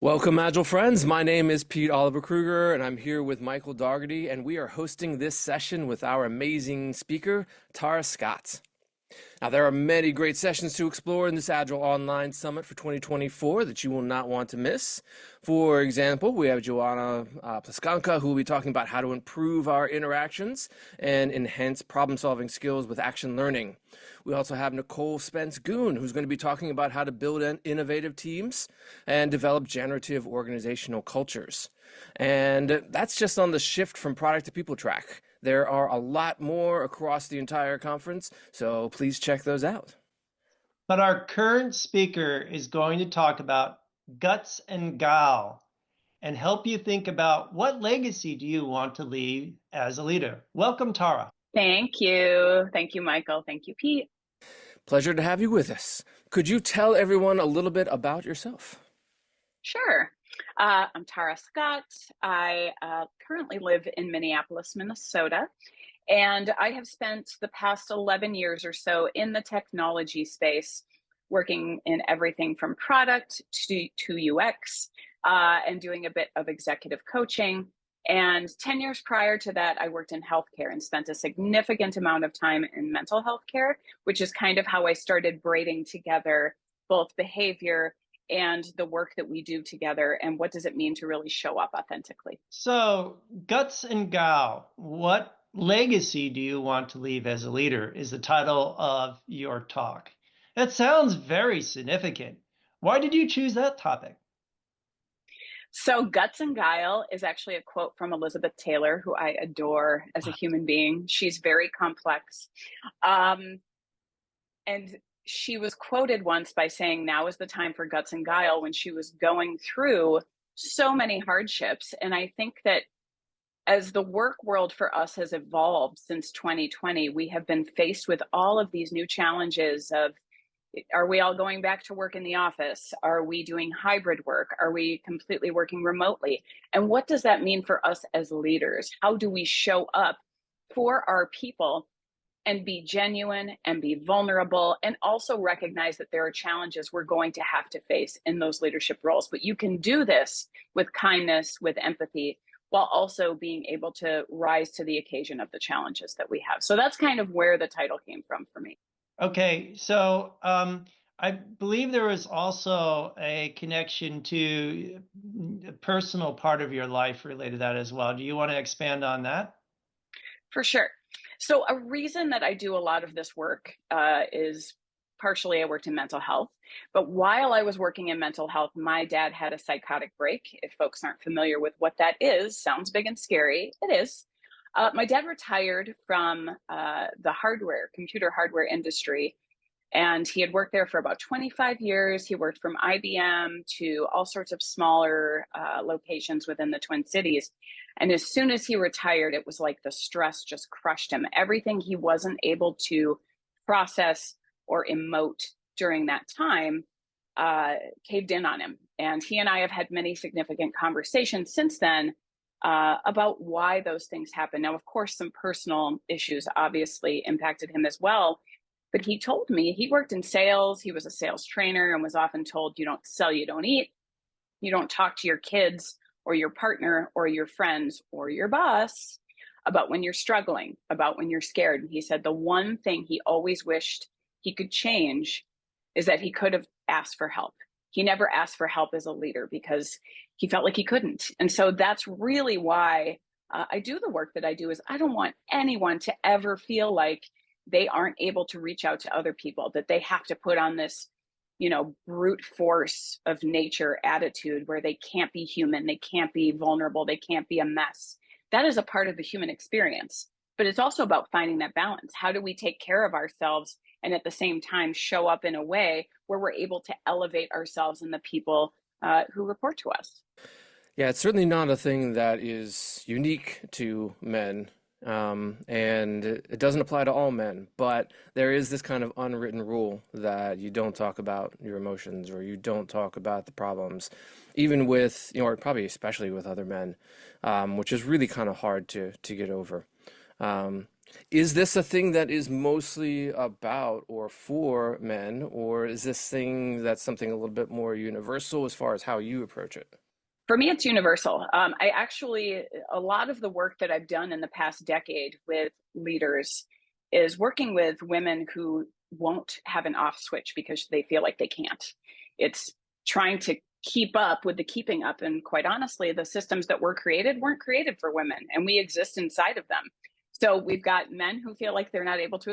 Welcome, Agile friends. My name is Pete Oliver Kruger, and I'm here with Michael Dougherty, and we are hosting this session with our amazing speaker, Tara Scott. Now, there are many great sessions to explore in this Agile Online Summit for 2024 that you will not want to miss. For example, we have Joanna Plaskanka, who will be talking about how to improve our interactions and enhance problem-solving skills with action learning. We also have Nicole Spence-Goon, who's going to be talking about how to build innovative teams and develop generative organizational cultures. And that's just on the shift from product to people track. There are a lot more across the entire conference, so please check those out. But our current speaker is going to talk about guts and guile and help you think about what legacy do you want to leave as a leader. Welcome, Tara. Thank you. Thank you, Michael. Thank you, Pete. Pleasure to have you with us. Could you tell everyone a little bit about yourself? Sure. I'm Tara Scott. I currently live in Minneapolis, Minnesota, and I have spent the past 11 years or so in the technology space, working in everything from product to UX, and doing a bit of executive coaching. And 10 years prior to that, I worked in healthcare and spent a significant amount of time in mental health care, which is kind of how I started braiding together both behavior and the work that we do together, and what does it mean to really show up authentically. So, guts and guile, what legacy do you want to leave as a leader is the title of your talk. That sounds very significant. Why did you choose that topic? So guts and guile is actually a quote from Elizabeth Taylor, who I adore as a human being. She's very complex. And she was quoted once by saying, now is the time for guts and guile, when she was going through so many hardships. And I think that as the work world for us has evolved since 2020, we have been faced with all of these new challenges of, are we all going back to work in the office? Are we doing hybrid work? Are we completely working remotely? And what does that mean for us as leaders? How do we show up for our people and be genuine and be vulnerable, and also recognize that there are challenges we're going to have to face in those leadership roles? But you can do this with kindness, with empathy, while also being able to rise to the occasion of the challenges that we have. So that's kind of where the title came from for me. Okay, so I believe there was also a connection to a personal part of your life related to that as well. Do you want to expand on that? For sure. So a reason that I do a lot of this work is partially I worked in mental health, but while I was working in mental health, my dad had a psychotic break. If folks aren't familiar with what that is, sounds big and scary. It is. My dad retired from the computer hardware industry, and he had worked there for about 25 years. He worked from IBM to all sorts of smaller locations within the Twin Cities. And as soon as he retired, it was like the stress just crushed him. Everything he wasn't able to process or emote during that time caved in on him. And he and I have had many significant conversations since then about why those things happen. Now, of course, some personal issues obviously impacted him as well. But he told me he worked in sales. He was a sales trainer and was often told, you don't sell, you don't eat. You don't talk to your kids or your partner or your friends or your boss about when you're struggling, about when you're scared. And he said the one thing he always wished he could change is that he could have asked for help. He never asked for help as a leader because he felt like he couldn't. And so that's really why I do the work that I do. Is I don't want anyone to ever feel like they aren't able to reach out to other people, that they have to put on this, brute force of nature attitude where they can't be human, they can't be vulnerable, they can't be a mess. That is a part of the human experience, but it's also about finding that balance. How do we take care of ourselves and at the same time show up in a way where we're able to elevate ourselves and the people who report to us? Yeah, it's certainly not a thing that is unique to men. And it doesn't apply to all men, but there is this kind of unwritten rule that you don't talk about your emotions, or you don't talk about the problems, even with, or probably especially with other men, which is really kind of hard to get over. Is this a thing that is mostly about or for men, or is this thing that's something a little bit more universal as far as how you approach it? For me, it's universal. I actually, a lot of the work that I've done in the past decade with leaders is working with women who won't have an off switch because they feel like they can't. It's trying to keep up with the keeping up. And quite honestly, the systems that were created weren't created for women, and we exist inside of them. So we've got men who feel like they're not able to